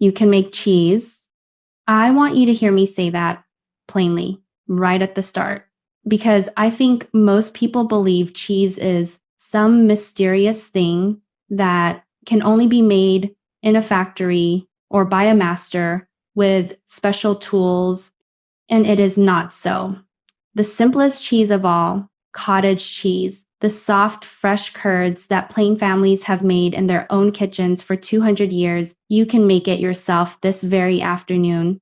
You can make cheese. I want you to hear me say that plainly right at the start because I think most people believe cheese is some mysterious thing that can only be made in a factory or by a master with special tools, and it is not so. The simplest cheese of all, cottage cheese, the soft, fresh curds that plain families have made in their own kitchens for 200 years, you can make it yourself this very afternoon.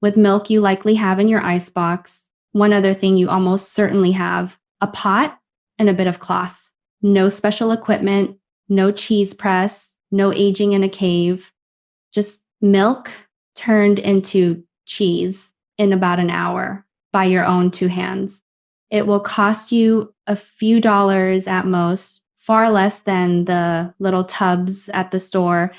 With milk you likely have in your icebox. One other thing you almost certainly have, a pot and a bit of cloth. No special equipment, no cheese press, no aging in a cave. Just milk turned into cheese in about an hour by your own two hands. It will cost you a few dollars at most, far less than the little tubs at the store,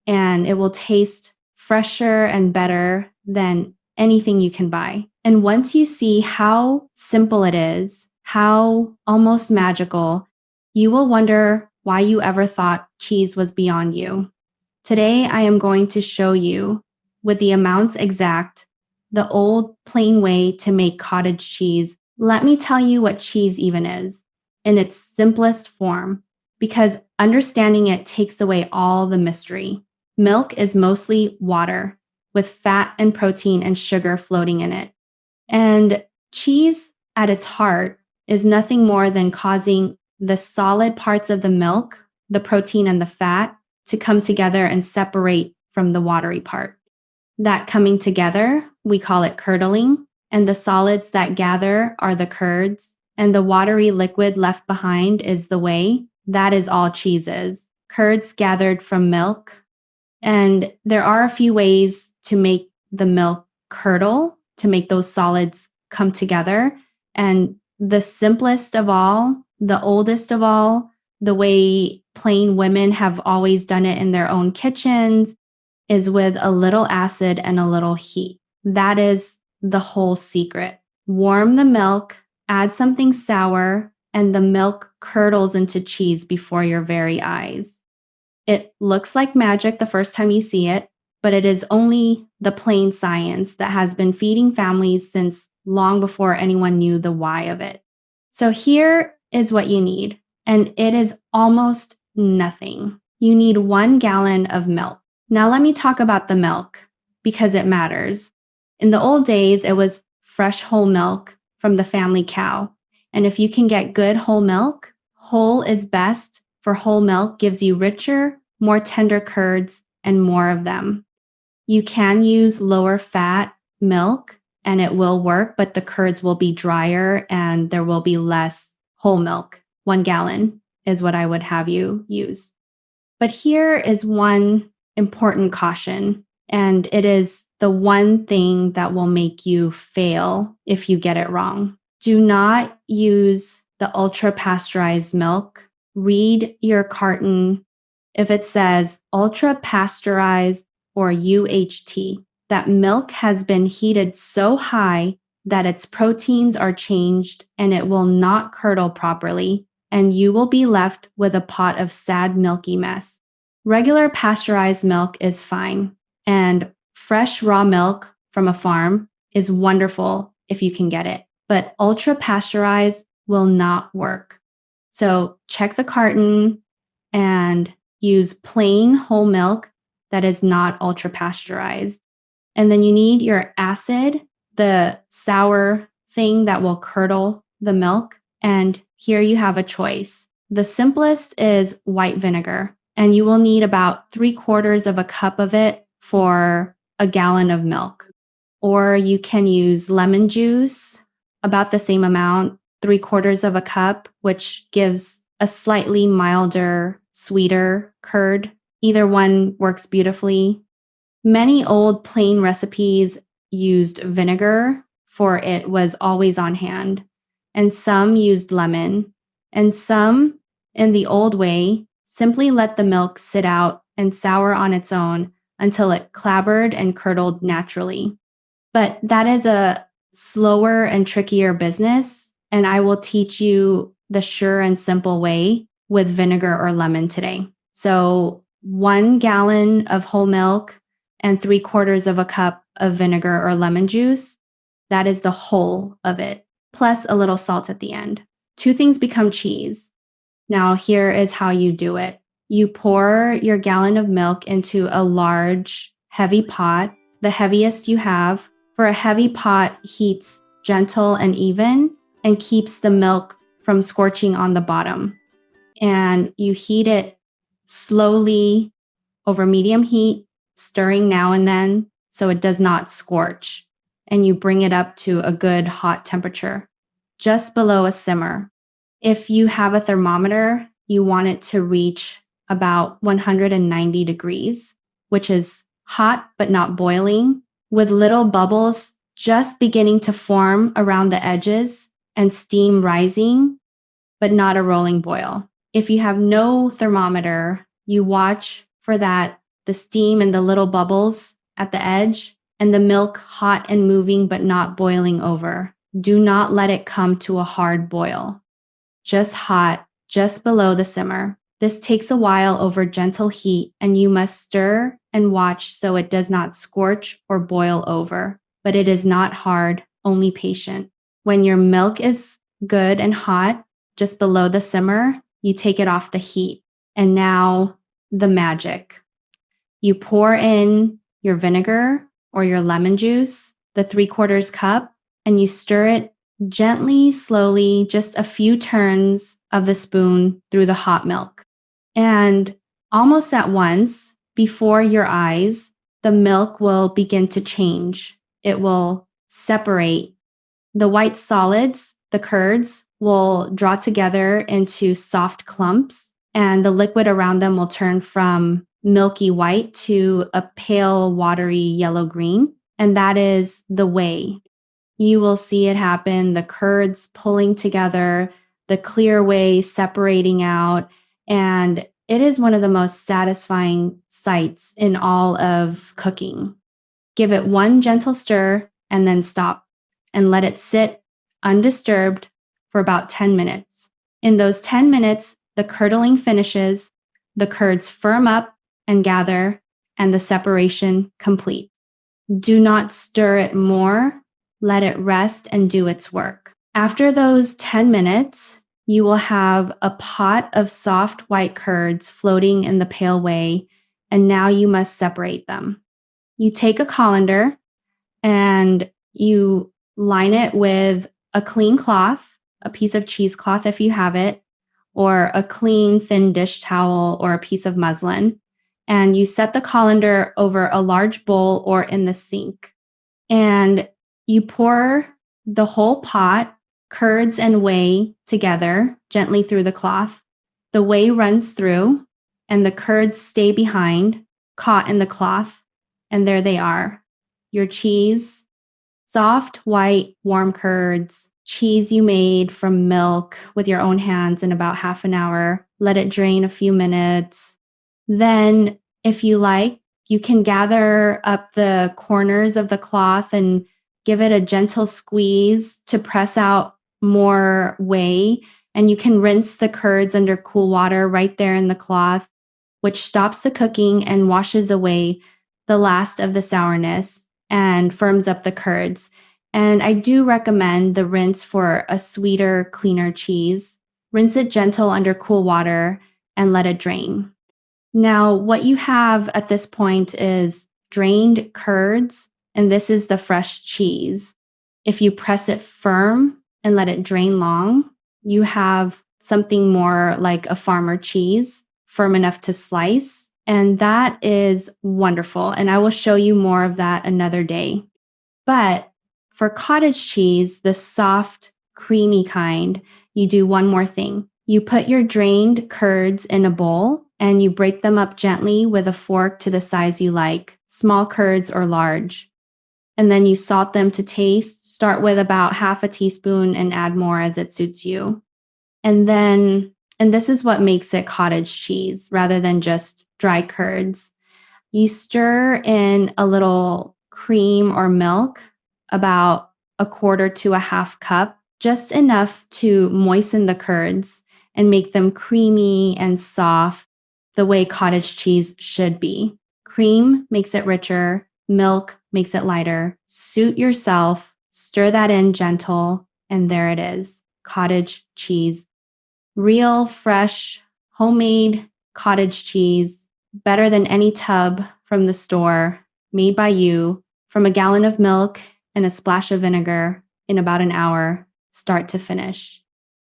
and it will taste fresher and better than anything you can buy. And once you see how simple it is, how almost magical, you will wonder why you ever thought cheese was beyond you. Today, I am going to show you, with the amounts exact, the old plain way to make cottage cheese. Let me tell you what cheese even is in its simplest form, because understanding it takes away all the mystery. Milk is mostly water with fat and protein and sugar floating in it. And cheese, at its heart, is nothing more than causing the solid parts of the milk, the protein and the fat, to come together and separate from the watery part. That coming together, we call it curdling, and the solids that gather are the curds, and the watery liquid left behind is the whey. That is all cheese is. Curds gathered from milk. And there are a few ways to make the milk curdle, to make those solids come together. And the simplest of all, the oldest of all, the way plain women have always done it in their own kitchens, is with a little acid and a little heat. That is the whole secret. Warm the milk, add something sour, and the milk curdles into cheese before your very eyes. It looks like magic the first time you see it, but it is only the plain science that has been feeding families since long before anyone knew the why of it. So here is what you need, and it is almost nothing. You need 1 gallon of milk. Now let me talk about the milk, because it matters. In the old days, it was fresh whole milk from the family cow. And if you can get good whole milk, whole is best, for whole milk gives you richer, more tender curds and more of them. You can use lower fat milk and it will work, but the curds will be drier and there will be less whole milk. 1 gallon is what I would have you use. But here is one important caution, and it is the one thing that will make you fail if you get it wrong. Do not use the ultra pasteurized milk. Read your carton. If it says ultra pasteurized or UHT, that milk has been heated so high that its proteins are changed and it will not curdle properly, and you will be left with a pot of sad milky mess. Regular pasteurized milk is fine, and fresh raw milk from a farm is wonderful if you can get it, but ultra pasteurized will not work. So check the carton and use plain whole milk that is not ultra pasteurized. And then you need your acid, the sour thing that will curdle the milk. And here you have a choice. The simplest is white vinegar, and you will need about 3/4 of a cup of it for a gallon of milk. Or you can use lemon juice, about the same amount, 3/4 of a cup, which gives a slightly milder, sweeter curd. Either one works beautifully. Many old plain recipes used vinegar, for it was always on hand, and some used lemon, and some, in the old way, simply let the milk sit out and sour on its own until it clabbered and curdled naturally. But that is a slower and trickier business, and I will teach you the sure and simple way with vinegar or lemon today. So 1 gallon of whole milk and 3/4 of a cup of vinegar or lemon juice. That is the whole of it, plus a little salt at the end. 2 things become cheese. Now, here is how you do it. You pour your gallon of milk into a large, heavy pot, the heaviest you have. For a heavy pot, heats gentle and even and keeps the milk from scorching on the bottom. And you heat it slowly over medium heat, stirring now and then so it does not scorch. And you bring it up to a good hot temperature, just below a simmer. If you have a thermometer, you want it to reach about 190 degrees, which is hot but not boiling, with little bubbles just beginning to form around the edges and steam rising, but not a rolling boil. If you have no thermometer, you watch for that, the steam and the little bubbles at the edge, and the milk hot and moving but not boiling over. Do not let it come to a hard boil. Just hot, just below the simmer. This takes a while over gentle heat, and you must stir and watch so it does not scorch or boil over. But it is not hard, only patient. When your milk is good and hot, just below the simmer, you take it off the heat. And now the magic. You pour in your vinegar or your lemon juice, the 3/4 cup, and you stir it gently, slowly, just a few turns of the spoon through the hot milk. And almost at once, before your eyes, the milk will begin to change. It will separate. The white solids, the curds, will draw together into soft clumps, and the liquid around them will turn from milky white to a pale, watery yellow-green. And that is the whey. You will see it happen, the curds pulling together, the clear whey separating out, and it is one of the most satisfying sights in all of cooking. Give it one gentle stir and then stop and let it sit undisturbed for about 10 minutes. In those 10 minutes, the curdling finishes, the curds firm up and gather, and the separation complete. Do not stir it more. Let it rest and do its work. After those 10 minutes, you will have a pot of soft white curds floating in the pale whey, and now you must separate them. You take a colander and you line it with a clean cloth, a piece of cheesecloth if you have it, or a clean thin dish towel or a piece of muslin, and you set the colander over a large bowl or in the sink. And you pour the whole pot, curds and whey together gently through the cloth. The whey runs through and the curds stay behind, caught in the cloth. And there they are, your cheese, soft, white, warm curds, cheese you made from milk with your own hands in about half an hour. Let it drain a few minutes. Then, if you like, you can gather up the corners of the cloth and give it a gentle squeeze to press out more whey. And you can rinse the curds under cool water right there in the cloth, which stops the cooking and washes away the last of the sourness and firms up the curds. And I do recommend the rinse for a sweeter, cleaner cheese. Rinse it gentle under cool water and let it drain. Now, what you have at this point is drained curds, and this is the fresh cheese. If you press it firm and let it drain long, you have something more like a farmer cheese, firm enough to slice. And that is wonderful. And I will show you more of that another day. But for cottage cheese, the soft, creamy kind, you do one more thing. You put your drained curds in a bowl and you break them up gently with a fork to the size you like, small curds or large. And then you salt them to taste. Start with about half a teaspoon and add more as it suits you. And this is what makes it cottage cheese rather than just dry curds. You stir in a little cream or milk, about a quarter to a half cup, just enough to moisten the curds and make them creamy and soft the way cottage cheese should be. Cream makes it richer. Milk makes it lighter. Suit yourself. Stir that in gentle. And there it is. Cottage cheese. Real, fresh, homemade cottage cheese. Better than any tub from the store. Made by you. From a gallon of milk and a splash of vinegar in about an hour, start to finish.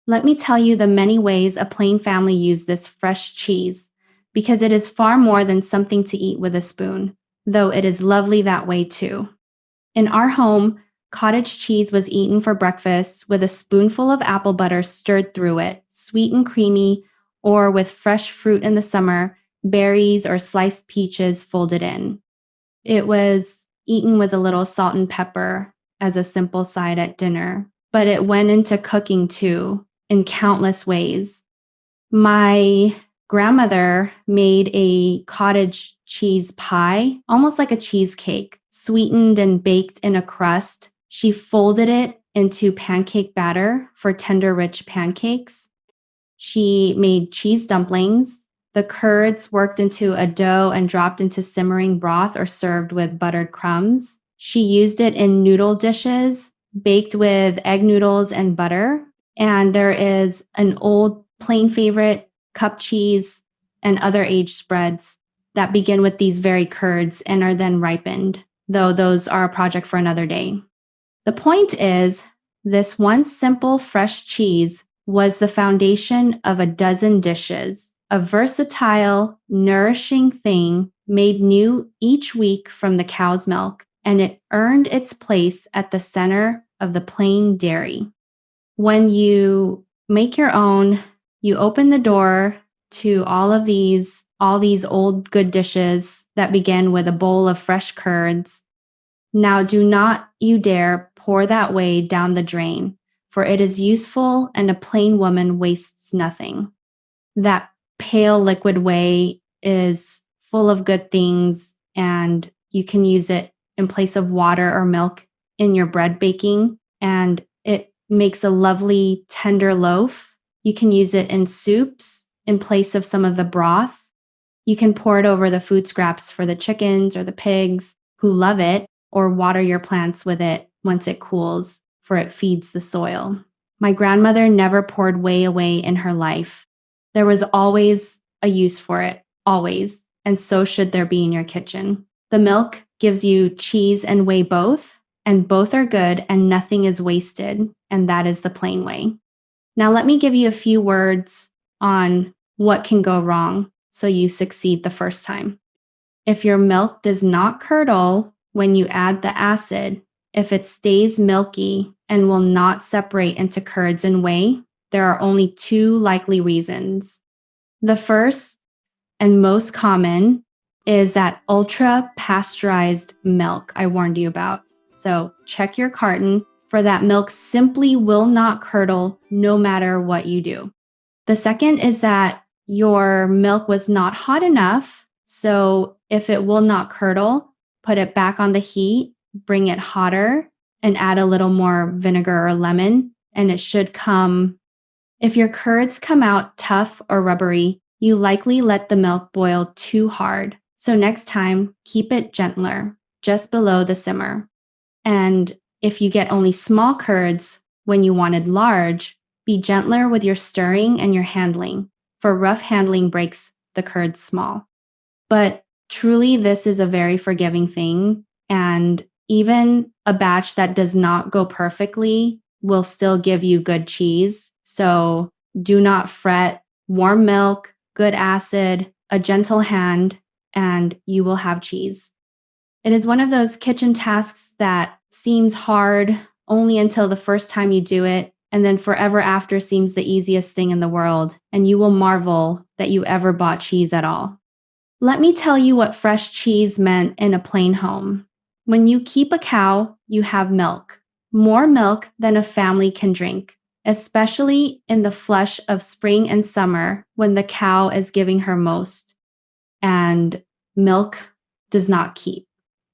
Let me tell you the many ways a plain family use this fresh cheese, because it is far more than something to eat with a spoon, though it is lovely that way too. In our home, cottage cheese was eaten for breakfast with a spoonful of apple butter stirred through it, sweet and creamy, or with fresh fruit in the summer, berries or sliced peaches folded in. It was eaten with a little salt and pepper as a simple side at dinner, but it went into cooking too in countless ways. My grandmother made a cottage cheese pie, almost like a cheesecake, sweetened and baked in a crust. She folded it into pancake batter for tender, rich pancakes. She made cheese dumplings. The curds worked into a dough and dropped into simmering broth or served with buttered crumbs. She used it in noodle dishes, baked with egg noodles and butter. And there is an old plain favorite, cup cheese, and other aged spreads that begin with these very curds and are then ripened, though those are a project for another day. The point is, this one simple fresh cheese was the foundation of a dozen dishes, a versatile, nourishing thing made new each week from the cow's milk, and it earned its place at the center of the plain dairy. When you make your own, you open the door to all these old good dishes that begin with a bowl of fresh curds. Now do not you dare pour that whey down the drain, for it is useful and a plain woman wastes nothing. That pale liquid whey is full of good things, and you can use it in place of water or milk in your bread baking, and it makes a lovely tender loaf. You can use it in soups in place of some of the broth. You can pour it over the food scraps for the chickens or the pigs who love it, or water your plants with it once it cools, for it feeds the soil. My grandmother never poured whey away in her life. There was always a use for it, always, and so should there be in your kitchen. The milk gives you cheese and whey both, and both are good and nothing is wasted, and that is the plain way. Now let me give you a few words on what can go wrong so you succeed the first time. If your milk does not curdle when you add the acid, if it stays milky and will not separate into curds and whey, there are only two likely reasons. The first and most common is that ultra pasteurized milk I warned you about. So check your carton, for that milk simply will not curdle no matter what you do. The second is that your milk was not hot enough. So if it will not curdle, put it back on the heat, bring it hotter, and add a little more vinegar or lemon, and it should come. If your curds come out tough or rubbery, you likely let the milk boil too hard. So next time, keep it gentler, just below the simmer. And if you get only small curds when you wanted large, be gentler with your stirring and your handling, for rough handling breaks the curds small. But truly, this is a very forgiving thing, and even a batch that does not go perfectly will still give you good cheese. So do not fret. Warm milk, good acid, a gentle hand, and you will have cheese. It is one of those kitchen tasks that seems hard only until the first time you do it, and then forever after seems the easiest thing in the world, and you will marvel that you ever bought cheese at all. Let me tell you what fresh cheese meant in a plain home. When you keep a cow, you have milk, more milk than a family can drink, especially in the flush of spring and summer when the cow is giving her most, and milk does not keep.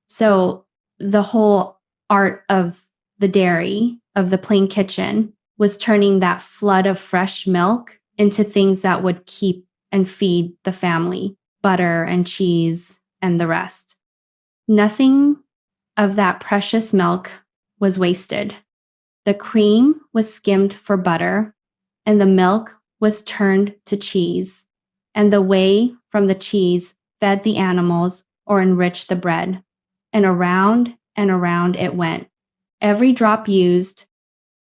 So the whole art of the dairy, of the plain kitchen, was turning that flood of fresh milk into things that would keep and feed the family. Butter and cheese and the rest. Nothing of that precious milk was wasted. The cream was skimmed for butter, and the milk was turned to cheese, and the whey from the cheese fed the animals or enriched the bread. And around it went. Every drop used,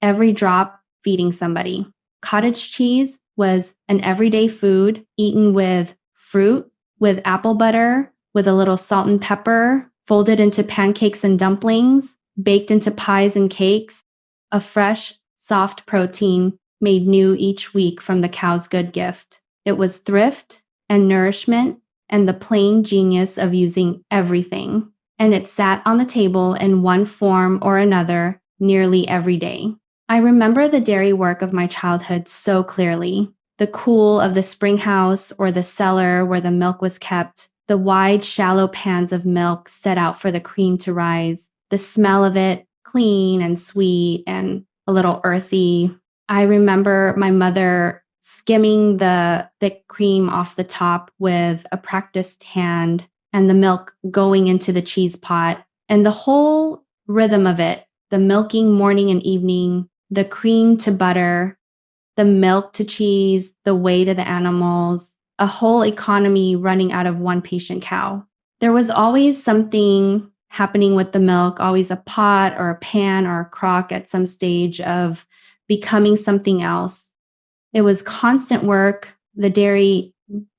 every drop feeding somebody. Cottage cheese was an everyday food eaten with fruit, with apple butter, with a little salt and pepper, folded into pancakes and dumplings, baked into pies and cakes, a fresh, soft protein made new each week from the cow's good gift. It was thrift and nourishment and the plain genius of using everything. And it sat on the table in one form or another nearly every day. I remember the dairy work of my childhood so clearly. The cool of the spring house or the cellar where the milk was kept, the wide, shallow pans of milk set out for the cream to rise, the smell of it, clean and sweet and a little earthy. I remember my mother skimming the thick cream off the top with a practiced hand and the milk going into the cheese pot and the whole rhythm of it, the milking morning and evening, the cream to butter, the milk to cheese, the whey to the animals, a whole economy running out of one patient cow. There was always something happening with the milk, always a pot or a pan or a crock at some stage of becoming something else. It was constant work, the dairy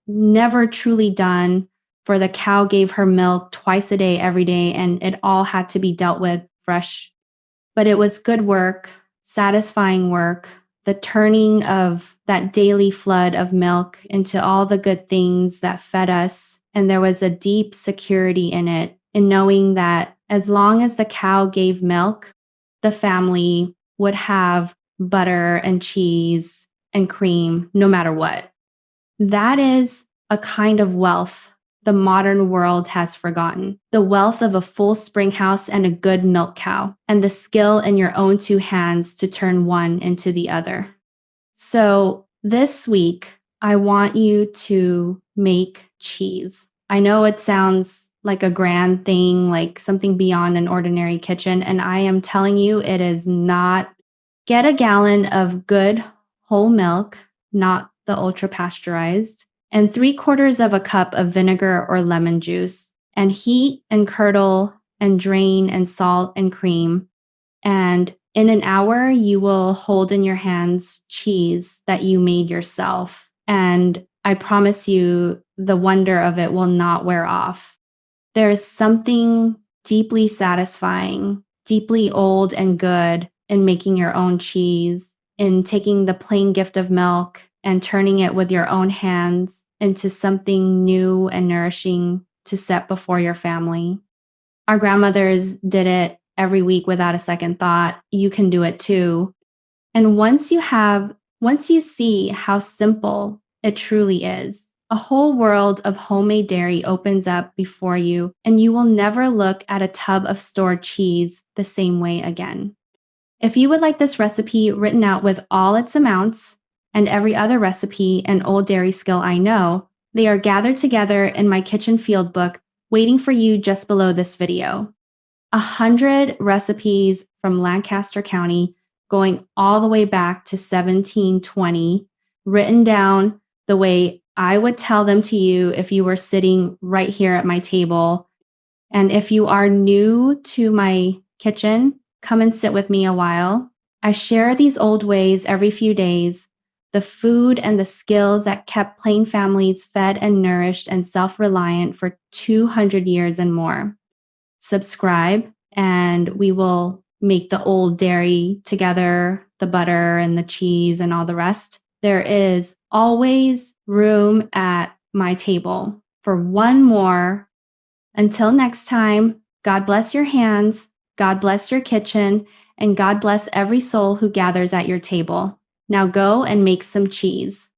never truly done, for the cow gave her milk twice a day, every day, and it all had to be dealt with fresh. But it was good work, satisfying work, the turning of that daily flood of milk into all the good things that fed us. And there was a deep security in it, in knowing that as long as the cow gave milk, the family would have butter and cheese and cream, no matter what. That is a kind of wealth the modern world has forgotten. The wealth of a full spring house and a good milk cow, and the skill in your own two hands to turn one into the other. So this week, I want you to make cheese. I know it sounds like a grand thing, like something beyond an ordinary kitchen, and I am telling you, it is not. Get a gallon of good whole milk, not the ultra pasteurized, and 3/4 of a cup of vinegar or lemon juice, and heat and curdle and drain and salt and cream. And in an hour, you will hold in your hands cheese that you made yourself. And I promise you, the wonder of it will not wear off. There's something deeply satisfying, deeply old and good in making your own cheese, in taking the plain gift of milk and turning it with your own hands into something new and nourishing to set before your family. Our grandmothers did it every week without a second thought. You can do it too. And once you see how simple it truly is, a whole world of homemade dairy opens up before you, and you will never look at a tub of stored cheese the same way again. If you would like this recipe written out with all its amounts and every other recipe and old dairy skill I know, they are gathered together in my kitchen field book waiting for you just below this video. 100 recipes from Lancaster County going all the way back to 1720, written down the way I would tell them to you if you were sitting right here at my table. And if you are new to my kitchen, come and sit with me a while. I share these old ways every few days, the food and the skills that kept Plain families fed and nourished and self-reliant for 200 years and more. Subscribe, and we will make the old dairy together, the butter and the cheese and all the rest. There is always room at my table for one more. Until next time, God bless your hands, God bless your kitchen, and God bless every soul who gathers at your table. Now go and make some cheese.